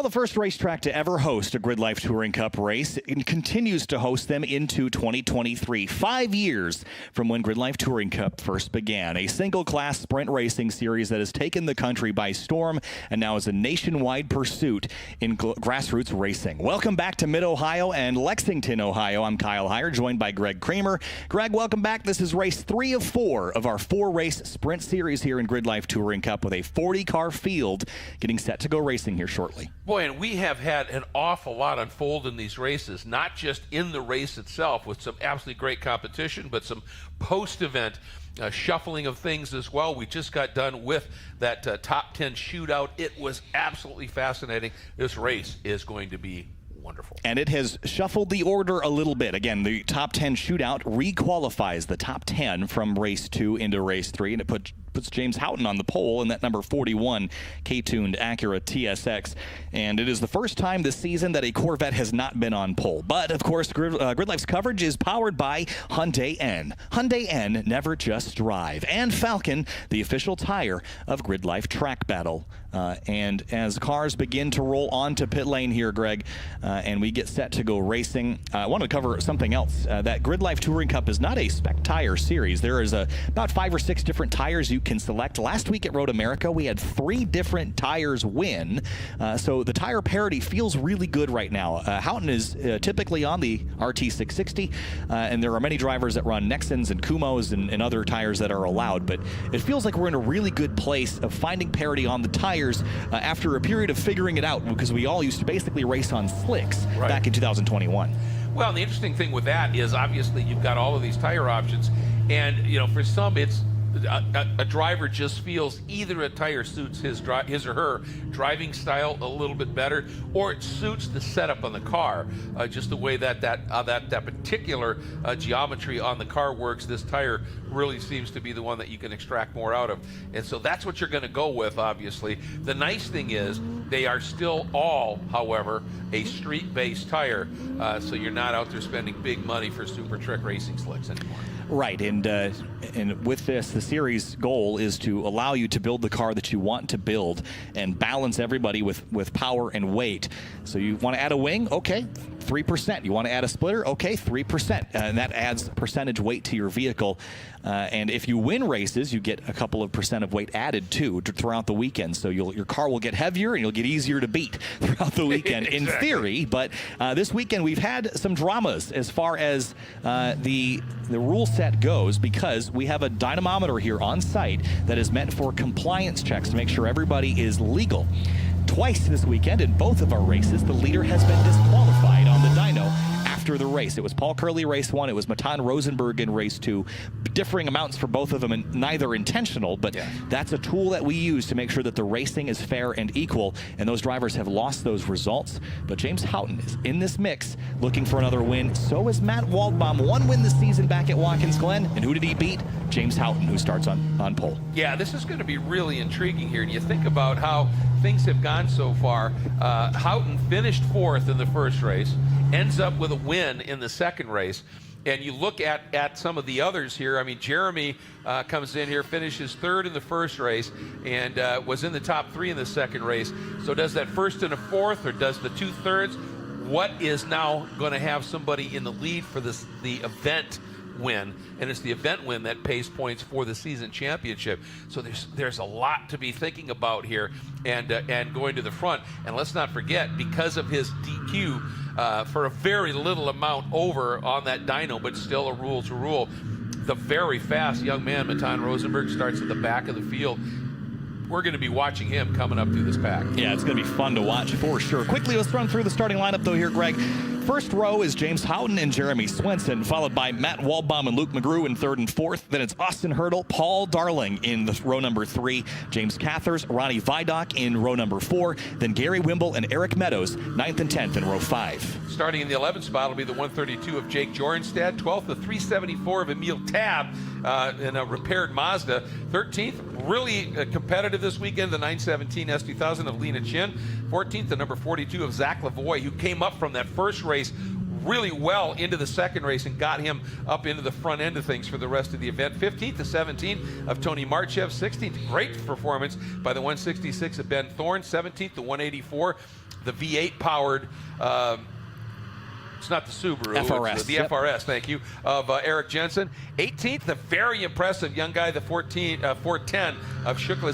the first racetrack to ever host a GRIDLIFE Touring Cup race, and continues to host them into 2023. 5 years from when GRIDLIFE Touring Cup first began. A single-class sprint racing series that has taken the country by storm and now is a nationwide pursuit in grassroots racing. Welcome back to Mid-Ohio and Lexington, Ohio. I'm Kyle Heyer, joined by Greg Kramer. Greg, welcome back. This is race 3 of 4 of our 4-race sprint series here in GRIDLIFE Touring Cup, with a 40-car field getting set to go racing here shortly. Boy, and we have had an awful lot unfold in these races, not just in the race itself with some absolutely great competition, but some post-event shuffling of things as well. We just got done with that top 10 shootout. It was absolutely fascinating. This race is going to be wonderful. And it has shuffled the order a little bit. Again, the top 10 shootout requalifies the top 10 from race 2 into race 3, and it puts James Houghton on the pole in that number 41 K-tuned Acura TSX. And it is the first time this season that a Corvette has not been on pole. But, of course, GRIDLIFE's coverage is powered by Hyundai N. Hyundai N, never just drive. And Falcon, the official tire of GRIDLIFE Track Battle. And as cars begin to roll onto pit lane here, Greg, and we get set to go racing, I want to cover something else. That GRIDLIFE Touring Cup is not a spec tire series. There is about 5 or 6 different tires you can select. Last week at Road America, we had 3 different tires win. So the tire parity feels really good right now. Houghton is typically on the RT660, and there are many drivers that run Nexans and Kumos and other tires that are allowed. But it feels like we're in a really good place of finding parity on the tires after a period of figuring it out, because we all used to basically race on slicks back in 2021. Well, and the interesting thing with that is obviously you've got all of these tire options, and you know, for some it's a driver just feels either a tire suits his or her driving style a little bit better, or it suits the setup on the car, just the way that particular geometry on the car works. This tire really seems to be the one that you can extract more out of, and so that's what you're going to go with. Obviously, the nice thing is they are still all, however, a street-based tire, so you're not out there spending big money for super trick racing slicks anymore. Right, and with this, the series goal is to allow you to build the car that you want to build and balance everybody with power and weight. So you want to add a wing? Okay, 3%. You want to add a splitter? Okay, 3%. And that adds percentage weight to your vehicle. And if you win races, you get a couple of % of weight added too throughout the weekend. So your car will get heavier and you'll get easier to beat throughout the weekend. Exactly. In theory. But this weekend we've had some dramas as far as the rule set goes, because we have a dynamometer here on site that is meant for compliance checks to make sure everybody is legal. Twice this weekend in both of our races, the leader has been disqualified on the dyno after the race. It was Paul Curley race 1, it was Matan Rosenberg in race 2. Differing amounts for both of them, and neither intentional, but that's a tool that we use to make sure that the racing is fair and equal, and those drivers have lost those results. But James Houghton is in this mix looking for another win. So is Matt Waldbaum. 1 win this season back at Watkins Glen, and who did he beat? James Houghton, who starts on pole. Yeah, this is going to be really intriguing here, and you think about how things have gone so far. Houghton finished 4th in the first race, ends up with a win in the second race. And you look at some of the others here. I mean, Jeremy comes in here, finishes 3rd in the first race, and was in the top 3 in the second race. So does that 1st and a 4th, or does the 2/3? What is now going to have somebody in the lead for the event win? And it's the event win that pays points for the season championship. So there's a lot to be thinking about here, and going to the front. And let's not forget, because of his DQ, for a very little amount over on that dyno, but still a rule to rule, the very fast young man, Matan Rosenberg, starts at the back of the field. We're going to be watching him coming up through this pack. Yeah, it's going to be fun to watch for sure. Quickly, let's run through the starting lineup, though, here, Greg. First row is James Houghton and Jeremy Swenson, followed by Matt Waldbaum and Luke McGrew in 3rd and 4th. Then it's Austin Hurdle, Paul Darling in row number 3, James Cathers, Ronnie Vidoc in row number 4, then Gary Wimble and Eric Meadows, 9th and 10th in row 5. Starting in the 11th spot will be the 132 of Jake Jorenstad, 12th the 374 of Emil Tabb in a repaired Mazda, 13th, really competitive this weekend, the 917 S2000 of Lena Chin, 14th the number 42 of Zach Lavoie, who came up from that first race really well into the second race and got him up into the front end of things for the rest of the event. 15th to 17 of Tony Marchev. 16th, great performance by the 166 of Ben Thorne. 17th to 184. the V8 powered. It's not the Subaru. FRS. It's the FRS, thank you, of Eric Jensen. 18th, the very impressive young guy, the 410 of Shukla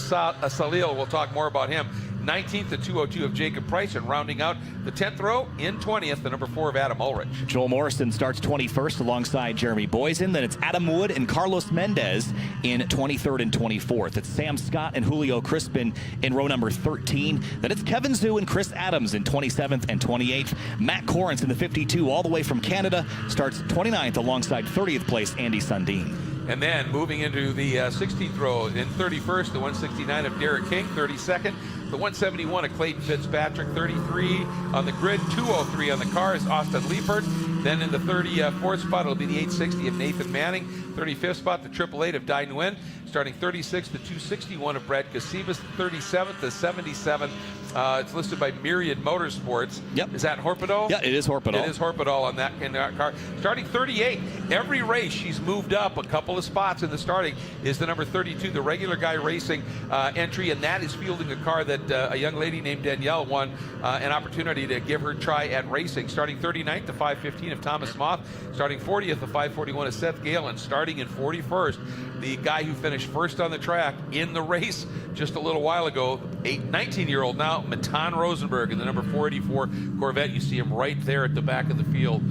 Salil. We'll talk more about him. 19th, the 202 of Jacob Price, and rounding out the 10th row in 20th, the number 4 of Adam Ulrich. Joel Morrison starts 21st alongside Jeremy Boysen. Then it's Adam Wood and Carlos Mendez in 23rd and 24th. It's Sam Scott and Julio Crispin in row number 13. Then it's Kevin Zhu and Chris Adams in 27th and 28th. Matt Corrins in the 52 all the way from Canada starts 29th alongside 30th place Andy Sundin. And then moving into the 16th row in 31st, the 169 of Derek King, 32nd. The 171 of Clayton Fitzpatrick, 33 on the grid, 203 on the car is Austin Liepert. Then in the 34th spot, it'll be the 860 of Nathan Manning. 35th spot, the 888 of Dai Nguyen. Starting 36th, the 261 of Brad Casibas. 37th, the 77. It's listed by Myriad Motorsports. Yep. Is that Horpedal? Yeah, it is Horpedal. It is Horpedal on that in that car. Starting 38. Every race she's moved up a couple of spots in the starting is the number 32, the regular guy racing entry, and that is fielding a car that a young lady named Danielle won an opportunity to give her a try at racing. Starting 39th, the 515 of Thomas Moth. Starting 40th, the 541 of Seth Gale, and starting in 41st, the guy who finished first on the track in the race just a little while ago, 19-year-old now, Matan Rosenberg in the number 484 Corvette. You see him right there at the back of the field,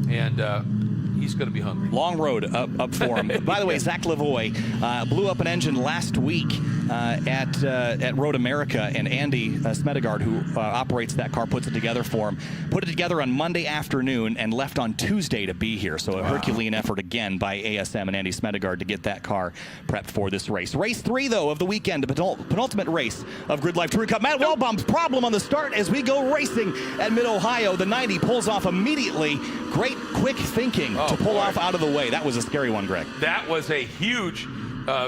and he's going to be hungry. Long road up for him. By the way, Zach Lavoie blew up an engine last week at Road America, and Andy Smedegard, who operates that car, puts it together for him. Put it together on Monday afternoon and left on Tuesday to be here. So a Herculean effort again by ASM and Andy Smedegard to get that car prepped for this race. Race 3, though, of the weekend, the penultimate race of GRIDLIFE Touring Cup. Matt Wellbaum's problem on the start as we go racing at Mid-Ohio. The 90 pulls off immediately. Great quick thinking to pull off out of the way. That was a scary one, Greg. That was a huge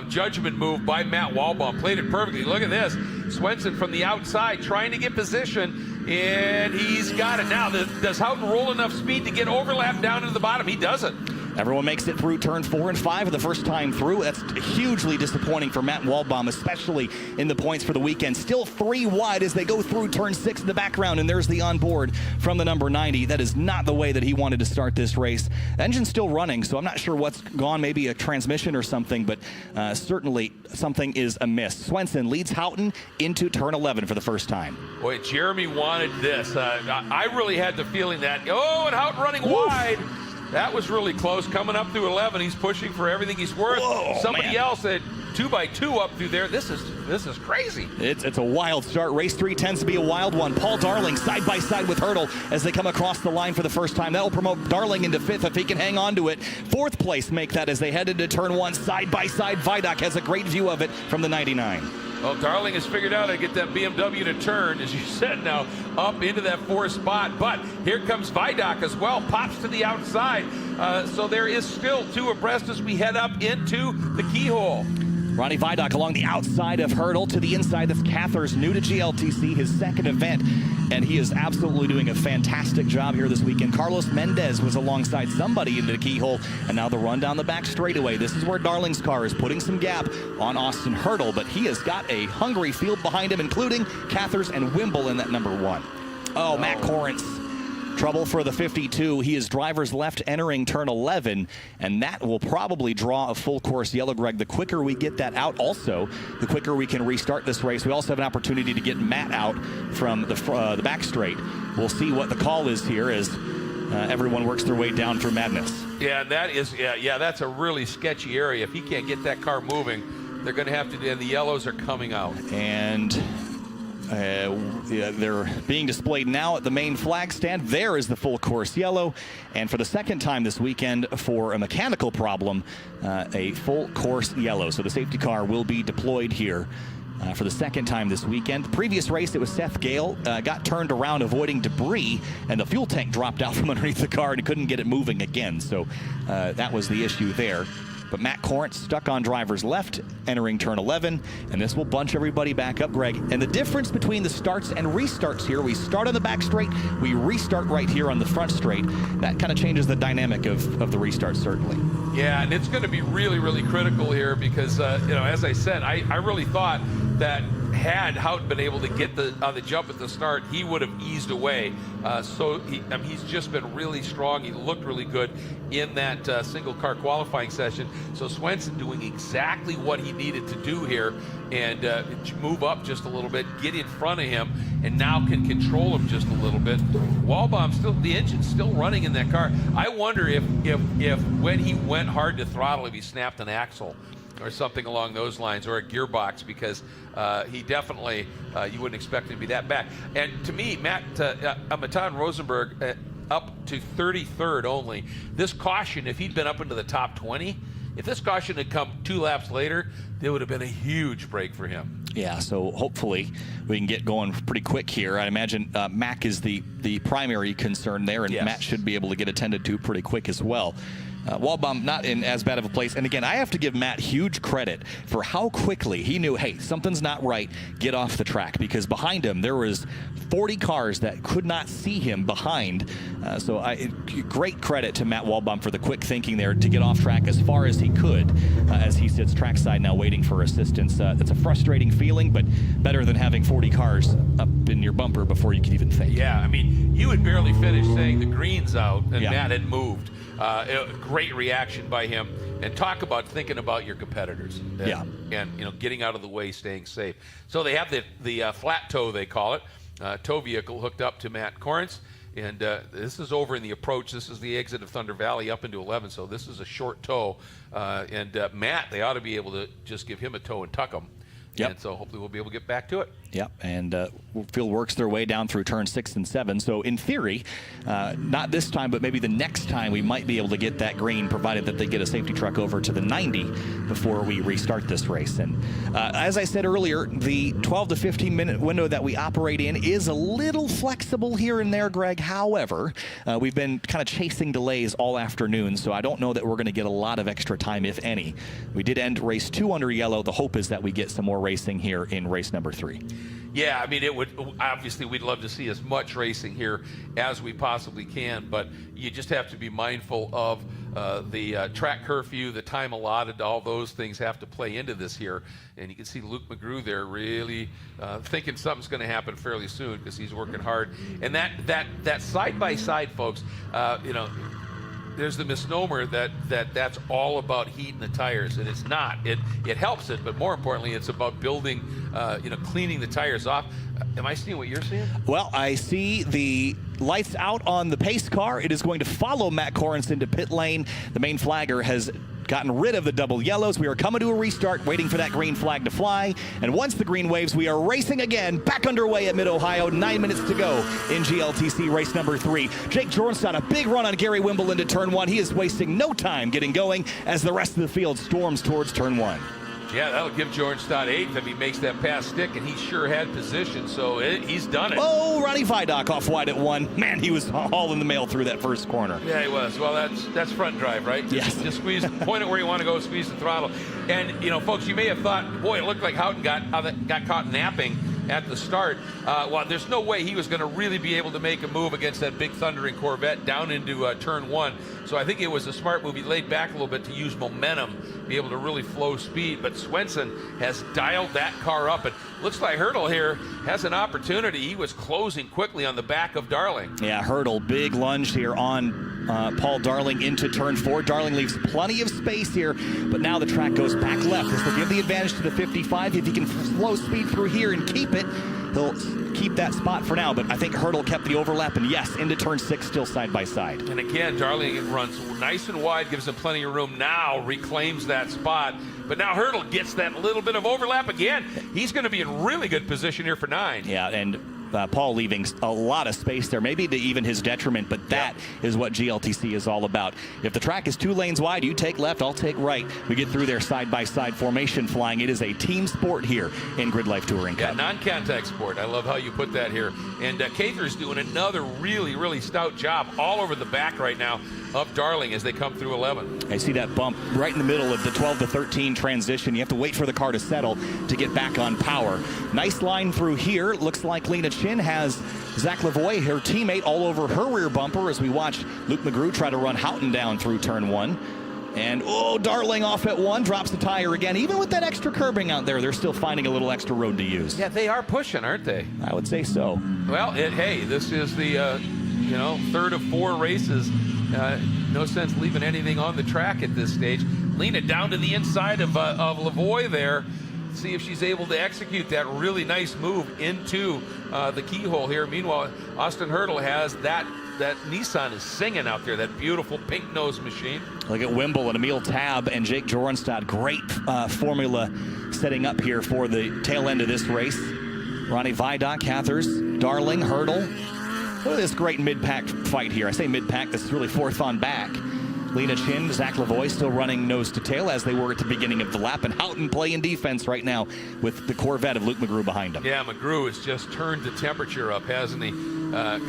judgment move by Matt Wallbaum. Played it perfectly. Look at this. Swenson from the outside trying to get position, and he's got it. Now, does Houghton roll enough speed to get overlap down into the bottom? He doesn't. Everyone makes it through turn 4 and 5 for the first time through. That's hugely disappointing for Matt Wallbaum, especially in the points for the weekend. Still 3 wide as they go through turn 6 in the background, and there's the onboard from the number 90. That is not the way that he wanted to start this race. The engine's still running, so I'm not sure what's gone, maybe a transmission or something, but certainly something is amiss. Swenson leads Houghton into turn 11 for the first time. Boy, Jeremy wanted this. I really had the feeling that, and Houghton running wide. That was really close. Coming up through 11, he's pushing for everything he's worth. Whoa, Somebody man. else at 2x2 up through there. This is crazy. It's a wild start. Race 3 tends to be a wild one. Paul Darling side by side with Hurdle as they come across the line for the first time. That will promote Darling into 5th if he can hang on to it. 4th place make that as they head into turn 1 side by side. Vidoc has a great view of it from the 99. Well, Darling has figured out how to get that BMW to turn, as you said now, up into that 4th spot. But here comes Vidoc as well, pops to the outside. So there is still 2 abreast as we head up into the keyhole. Ronnie Vidoc along the outside of Hurdle to the inside. That's Cathers, new to GLTC, his 2nd event, and he is absolutely doing a fantastic job here this weekend. Carlos Mendez was alongside somebody into the keyhole, and now the run down the back straightaway. This is where Darling's car is putting some gap on Austin Hurdle, but he has got a hungry field behind him, including Cathers and Wimble in that number 1. Oh, Matt Corrins. Trouble for the 52. He is driver's left entering turn 11, and that will probably draw a full course yellow, Greg. The quicker we get that out, also, the quicker we can restart this race. We also have an opportunity to get Matt out from the back straight. We'll see what the call is here as everyone works their way down through madness. Yeah, that is, that's a really sketchy area. If he can't get that car moving, they're going to have to, and the yellows are coming out. And they're being displayed now at the main flag stand. There is the full course yellow, and for the 2nd time this weekend for a mechanical problem, a full course yellow. So the safety car will be deployed here for the 2nd time this weekend. The previous race, it was Seth Gale, got turned around avoiding debris, and the fuel tank dropped out from underneath the car and couldn't get it moving again. So that was the issue there. But Matt Corrins stuck on driver's left, entering turn 11, and this will bunch everybody back up, Greg. And the difference between the starts and restarts here, we start on the back straight, we restart right here on the front straight. That kind of changes the dynamic of the restart, certainly. Yeah, and it's going to be really, really critical here because, as I said, I really thought that had Houghton been able to get on the jump at the start, he would have eased away. He's just been really strong. He looked really good in that single car qualifying session. So Swenson doing exactly what he needed to do here, and move up just a little bit, get in front of him, and now can control him just a little bit. Walbaum the engine's still running in that car. I wonder if when he went hard to throttle, if he snapped an axle or something along those lines, or a gearbox, because he definitely, you wouldn't expect him to be that back. And to me, Matan Rosenberg up to 33rd only. This caution, if he'd been up into the top 20, if this caution had come 2 laps later, there would have been a huge break for him. Yeah, so hopefully we can get going pretty quick here. I imagine Mac is the primary concern there, and yes, Matt should be able to get attended to pretty quick as well. Walbaum not in as bad of a place. And again, I have to give Matt huge credit for how quickly he knew, hey, something's not right, get off the track, because behind him there was 40 cars that could not see him behind. Great credit to Matt Walbaum for the quick thinking there to get off track as far as he could, as he sits trackside now waiting for assistance. It's a frustrating feeling, but better than having 40 cars up in your bumper before you can even think. Yeah, I mean, you had barely finished saying the green's out, and yeah, Matt had moved. Great reaction by him, and talk about thinking about your competitors. And getting out of the way, staying safe. So they have the flat tow, they call it, tow vehicle hooked up to Matt Corrance, and this is over in the approach. This is the exit of Thunder Valley up into 11, so this is a short tow. Matt, they ought to be able to just give him a tow and tuck him. Yep. And so hopefully we'll be able to get back to it. Yep, and field works their way down through turn 6 and 7. So in theory, not this time, but maybe the next time, we might be able to get that green, provided that they get a safety truck over to the 90 before we restart this race. And as I said earlier, the 12 to 15 minute window that we operate in is a little flexible here and there, Greg. However, we've been kind of chasing delays all afternoon, so I don't know that we're going to get a lot of extra time, if any. We did end race 2 under yellow. The hope is that we get some more racing here in race number 3. Yeah, I mean, it would obviously, we'd love to see as much racing here as we possibly can, but you just have to be mindful of the track curfew, the time allotted, all those things have to play into this here. And you can see Luke McGrew there really thinking something's going to happen fairly soon, because he's working hard. And that side by side, folks, there's the misnomer that's all about heating the tires, and it's not. It helps it, but more importantly, it's about building, cleaning the tires off. Am I seeing what you're seeing? Well, I see the lights out on the pace car. It is going to follow Matt Corrance into pit lane. The main flagger has gotten rid of the double yellows. We are coming to a restart, waiting for that green flag to fly. And once the green waves, we are racing again, back underway at Mid-Ohio. 9 minutes to go in GLTC race number 3. Jake Jornstad, a big run on Gary Wimble into turn 1. He is wasting no time getting going as the rest of the field storms towards turn 1. Yeah, that'll give Jornstad 8th if he makes that pass stick, and he sure had position, so he's done it. Oh, Ronnie Vidoc off wide at 1. Man, he was all in the mail through that first corner. Yeah, he was. Well, that's front drive, right? Yes. Just squeeze, point it where you want to go, squeeze the throttle. And, folks, you may have thought, boy, it looked like Houghton got caught napping at the start. Well, there's no way he was going to really be able to make a move against that big thundering Corvette down into turn 1. So I think it was a smart move. He laid back a little bit to use momentum, be able to really flow speed. But Swenson has dialed that car up. And looks like Hurdle here has an opportunity. He was closing quickly on the back of Darling. Yeah, Hurdle, big lunge here on Paul Darling into turn 4. Darling leaves plenty of space here, but now the track goes back left. This will give the advantage to the 55. If he can slow speed through here and keep it, he'll keep that spot for now. But I think Hurdle kept the overlap, and yes, into turn 6, still side by side. And again, Darling runs nice and wide, gives him plenty of room. Now reclaims that spot. But now Hurdle gets that little bit of overlap again. He's going to be in really good position here for 9. Yeah, and Paul leaving a lot of space there, maybe to even his detriment, but that is what GLTC is all about. If the track is 2 lanes wide, you take left, I'll take right. We get through their side-by-side formation flying. It is a team sport here in GRIDLIFE Touring Cup. Yeah, non-contact sport. I love how you put that here. And Cather's doing another really, really stout job all over the back right now of Darling as they come through 11. I see that bump right in the middle of the 12 to 13 transition. You have to wait for the car to settle to get back on power. Nice line through here. Looks like Lena Chin has Zach Lavoie, her teammate, all over her rear bumper as we watch Luke McGrew try to run Houghton down through turn 1. And, oh, Darling off at 1, drops the tire again. Even with that extra curbing out there, they're still finding a little extra road to use. Yeah, they are pushing, aren't they? I would say so. Well, hey, this is the, third of 4 races. No sense leaving anything on the track at this stage. Lean it down to the inside of Lavoie there. See if she's able to execute that really nice move into the keyhole here. Meanwhile, Austin Hurdle has that Nissan is singing out there, that beautiful pink nose machine. Look at Wimble and Emil Tab and Jake Jorenstad. Great formula setting up here for the tail end of this race. Ronnie Vidocq, Cathers, Darling, Hurdle. Look at this great mid-pack fight here. I say mid-pack, this is really fourth on back. Lena Chin, Zach Lavoie still running nose to tail as they were at the beginning of the lap. And Houghton playing defense right now with the Corvette of Luke McGrew behind him. Yeah, McGrew has just turned the temperature up, hasn't he?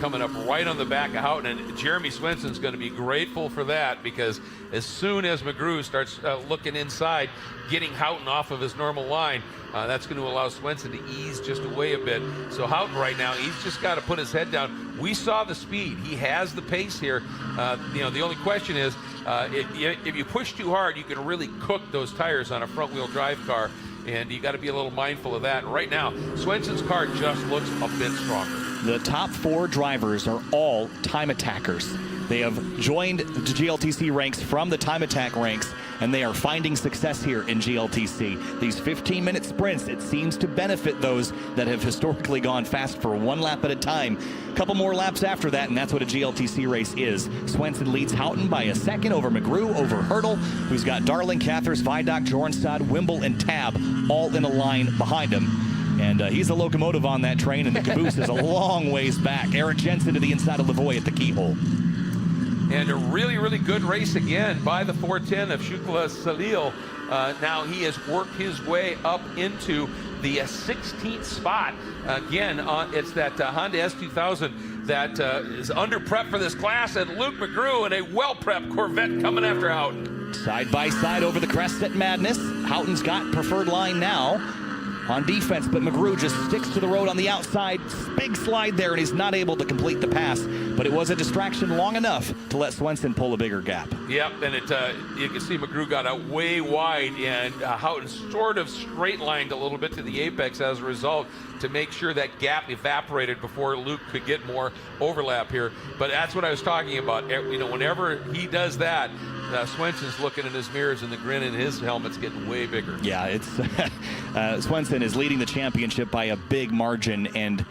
Coming up right on the back of Houghton. And Jeremy Swenson's going to be grateful for that, because as soon as McGrew starts looking inside, getting Houghton off of his normal line, that's going to allow Swenson to ease just away a bit. So Houghton right now, he's just got to put his head down. We saw the speed. He has the pace here. The only question is, if you push too hard, you can really cook those tires on a front-wheel drive car, and you got to be a little mindful of that. And right now, Swenson's car just looks a bit stronger. The top 4 drivers are all time attackers. They have joined the GLTC ranks from the time attack ranks, and they are finding success here in GLTC. These 15-minute sprints, it seems to benefit those that have historically gone fast for 1 lap at a time. A couple more laps after that, and that's what a GLTC race is. Swenson leads Houghton by a second over McGrew, over Hurdle, who's got Darling, Cathers, Vidocq, Jorenstad, Wimble, and Tab all in a line behind him. And he's a locomotive on that train, and the caboose is a long ways back. Eric Jensen to the inside of Lavoie at the keyhole. And a really, really good race again by the 410 of Shukla Salil. Now he has worked his way up into the 16th spot. Again, it's that Honda S2000 that is under prep for this class, and Luke McGrew in a well-prepped Corvette coming after Houghton. Side by side over the crest at Madness. Houghton's got preferred line now on defense, but McGrew just sticks to the road on the outside. Big slide there, and he's not able to complete the pass, but it was a distraction long enough to let Swenson pull a bigger gap. Yep, and you can see McGrew got out way wide, and Houghton sort of straight-lined a little bit to the apex as a result to make sure that gap evaporated before Luke could get more overlap here. But that's what I was talking about. Whenever he does that, Swenson's looking in his mirrors, and the grin in his helmet's getting way bigger. Yeah, it's Swenson is leading the championship by a big margin, and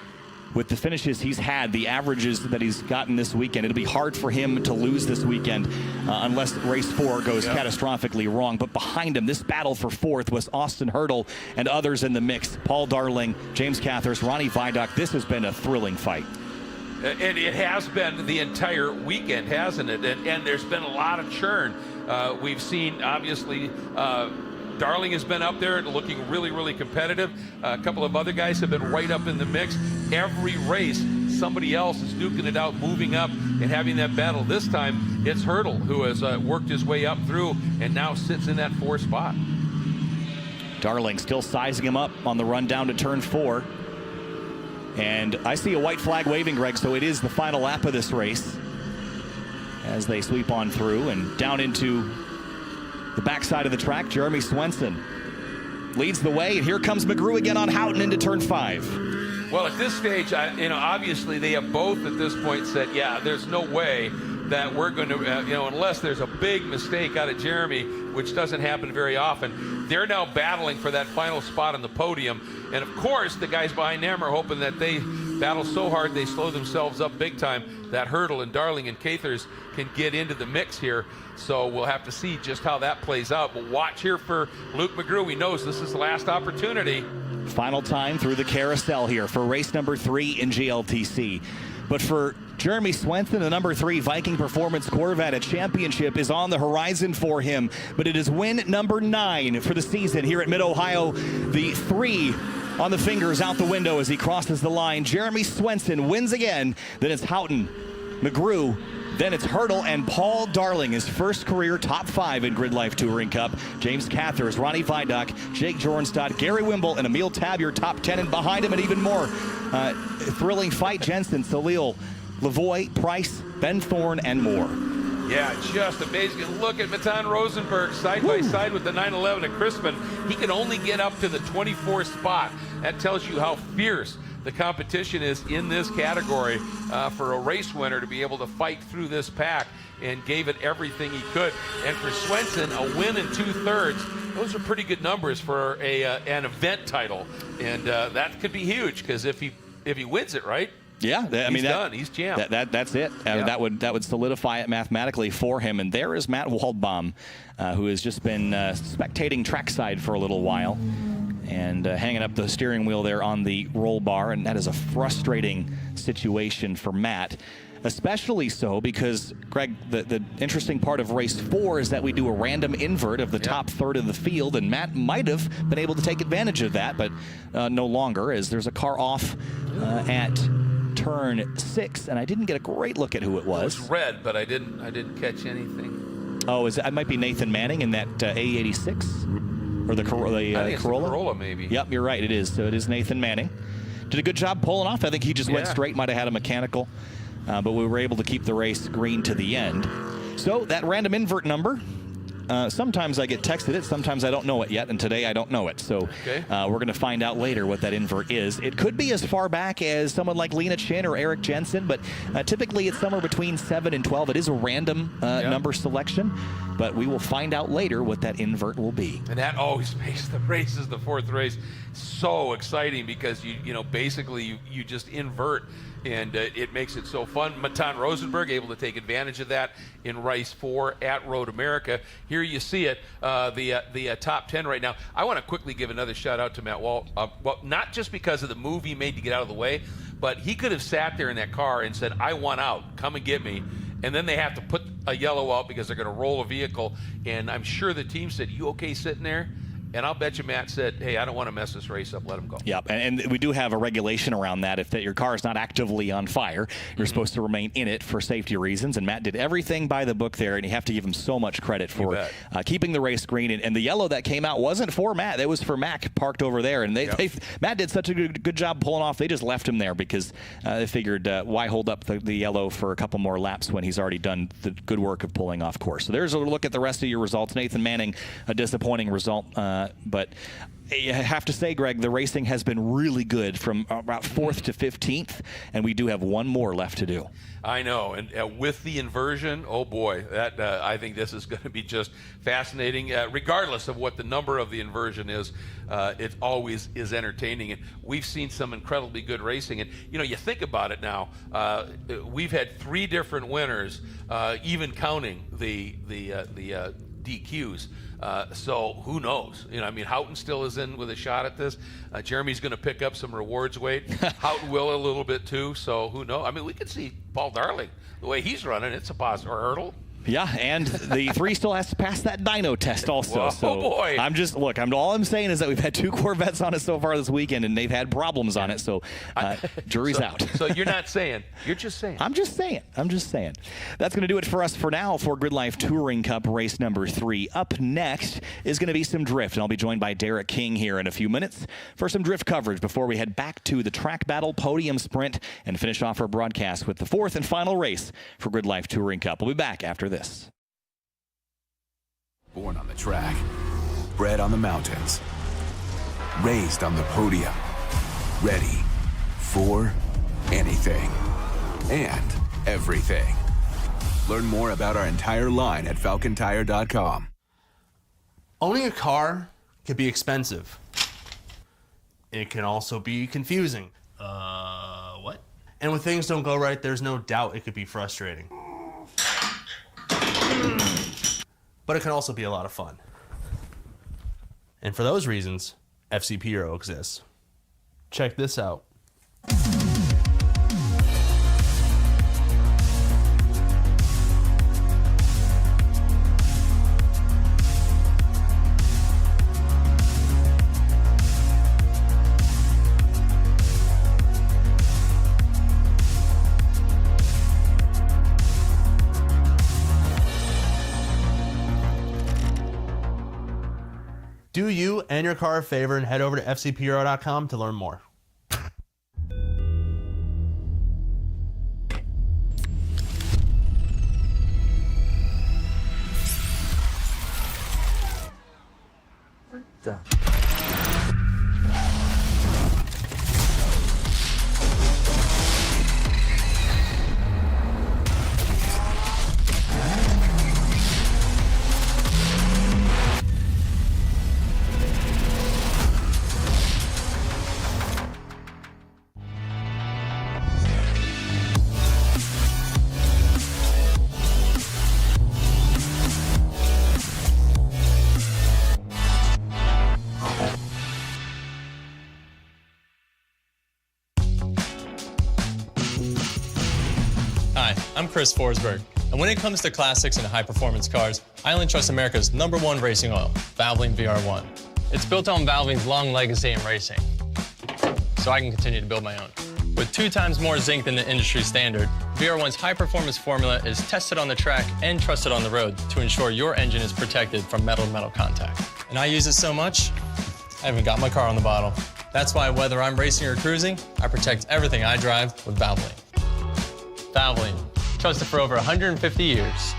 with the finishes he's had, the averages that he's gotten this weekend, it'll be hard for him to lose this weekend unless race 4 goes catastrophically wrong. But behind him, this battle for 4th was Austin Hurdle and others in the mix. Paul Darling, James Cathers, Ronnie Vidocq. This has been a thrilling fight. And it has been the entire weekend, hasn't it? And there's been a lot of churn. We've seen, obviously, Darling has been up there looking really, really competitive. A couple of other guys have been right up in the mix. Every race, somebody else is duking it out, moving up and having that battle. This time, it's Hurdle who has worked his way up through and now sits in that 4th spot. Darling still sizing him up on the run down to turn 4. And I see a white flag waving, Greg, so it is the final lap of this race as they sweep on through and down into the backside of the track. Jeremy Swenson leads the way, and here comes McGrew again on Houghton into turn 5. Well, at this stage, obviously they have both at this point said, yeah, there's no way that we're going to, unless there's a big mistake out of Jeremy, which doesn't happen very often. They're now battling for that final spot on the podium. And of course, the guys behind them are hoping that they battle so hard they slow themselves up big time that Hurdle and Darling and Cathers can get into the mix here. So we'll have to see just how that plays out. But watch here for Luke McGrew. He knows this is the last opportunity. Final time through the carousel here for race number 3 in GLTC. But for Jeremy Swenson, the number 3 Viking Performance Corvette, a championship is on the horizon for him. But it is win number 9 for the season here at Mid-Ohio. The 3 on the fingers out the window as he crosses the line. Jeremy Swenson wins again. Then it's Houghton, McGrew, then it's Hurdle and Paul Darling, his first career top 5 in GRIDLIFE Touring Cup. James Cathers, Ronnie Vidocq, Jake Jorenstad, Gary Wimble, and Emil Tab, your top 10, and behind him, and even more thrilling fight, Jensen, Salil, Lavoie, Price, Ben Thorne, and more. Yeah, just amazing. And look at Matan Rosenberg side by side with the 911 at Crispin. He can only get up to the 24th spot. That tells you how fierce the competition is in this category for a race winner to be able to fight through this pack, and gave it everything he could. And for Swenson, a win in 2/3. Those are pretty good numbers for an event title, and that could be huge, because if he wins it, right? Yeah, I mean, he's done. He's champ. That's it. Yeah. That would solidify it mathematically for him. And there is Matt Waldbaum, who has just been spectating trackside for a little while, and hanging up the steering wheel there on the roll bar. And that is a frustrating situation for Matt. Especially so because, Greg, the interesting part of race 4 is that we do a random invert of the top third of the field, and Matt might have been able to take advantage of that, but no longer, as there's a car off at turn 6, and I didn't get a great look at who it was. It was red, but I didn't catch anything. Oh, it might be Nathan Manning in that A86 or the Corolla. I think it's the Corolla, maybe. Yep, you're right. It is. So it is Nathan Manning. Did a good job pulling off. I think he just went straight. Might have had a mechanical. But we were able to keep the race green to the end. So that random invert number, sometimes I get texted it, sometimes I don't know it yet, and today I don't know it. So we're going to find out later what that invert is. It could be as far back as someone like Lena Chin or Eric Jensen, but typically it's somewhere between 7 and 12. It is a random number selection, but we will find out later what that invert will be. And that always makes the races, the 4th race, so exciting, because basically you just invert, and it makes it so fun. Matan Rosenberg able to take advantage of that in race 4 at Road America. Here you see it, the top 10 right now. I want to quickly give another shout out to Matt Walt. Well, not just because of the move he made to get out of the way, but he could have sat there in that car and said, "I want out, come and get me." And then they have to put a yellow out because they're going to roll a vehicle. And I'm sure the team said, "You okay sitting there?" And I'll bet you Matt said, "Hey, I don't want to mess this race up. Let him go." Yep, and we do have a regulation around that. If your car is not actively on fire, you're supposed to remain in it for safety reasons. And Matt did everything by the book there, and you have to give him so much credit for keeping the race green. And the yellow that came out wasn't for Matt. It was for Mac parked over there. And Matt did such a good job pulling off. They just left him there because they figured, why hold up the yellow for a couple more laps when he's already done the good work of pulling off course. So there's a look at the rest of your results. Nathan Manning, a disappointing result, but I have to say, Greg, the racing has been really good from about 4th to 15th, and we do have one more left to do. I know, and with the inversion, oh boy, that I think this is going to be just fascinating. Regardless of what the number of the inversion is, it always is entertaining, and we've seen some incredibly good racing. And you think about it now, we've had 3 different winners, even counting the DQs. So who knows? Houghton still is in with a shot at this. Jeremy's going to pick up some rewards weight. Houghton will a little bit too. So who knows? We could see Paul Darling the way he's running. It's a positive hurdle. Yeah, and the 3 still has to pass that dyno test also. Whoa, so boy. All I'm saying is that we've had 2 Corvettes on it so far this weekend, and they've had problems on it. So jury's out. So you're not saying. You're just saying. I'm just saying. That's going to do it for us for now for GRIDLIFE Touring Cup race number 3. Up next is going to be some drift, and I'll be joined by Derek King here in a few minutes for some drift coverage before we head back to the track battle podium sprint and finish off our broadcast with the 4th and final race for GRIDLIFE Touring Cup. We'll be back after this. Born on the track, bred on the mountains, raised on the podium, ready for anything and everything. Learn more about our entire line at falcontire.com. Owning a car can be expensive. It can also be confusing. What? And when things don't go right, there's no doubt it could be frustrating. But it can also be a lot of fun. And for those reasons, FC Puro exists. Check this out. Do you and your car a favor and head over to fcpuro.com to learn more. Hi, I'm Chris Forsberg, and when it comes to classics and high-performance cars, I only trust America's #1 racing oil, Valvoline VR1. It's built on Valvoline's long legacy in racing, so I can continue to build my own. With 2 times more zinc than the industry standard, VR1's high-performance formula is tested on the track and trusted on the road to ensure your engine is protected from metal-to-metal contact. And I use it so much, I haven't got my car on the bottle. That's why whether I'm racing or cruising, I protect everything I drive with Valvoline. Valvoline, trusted for over 150 years.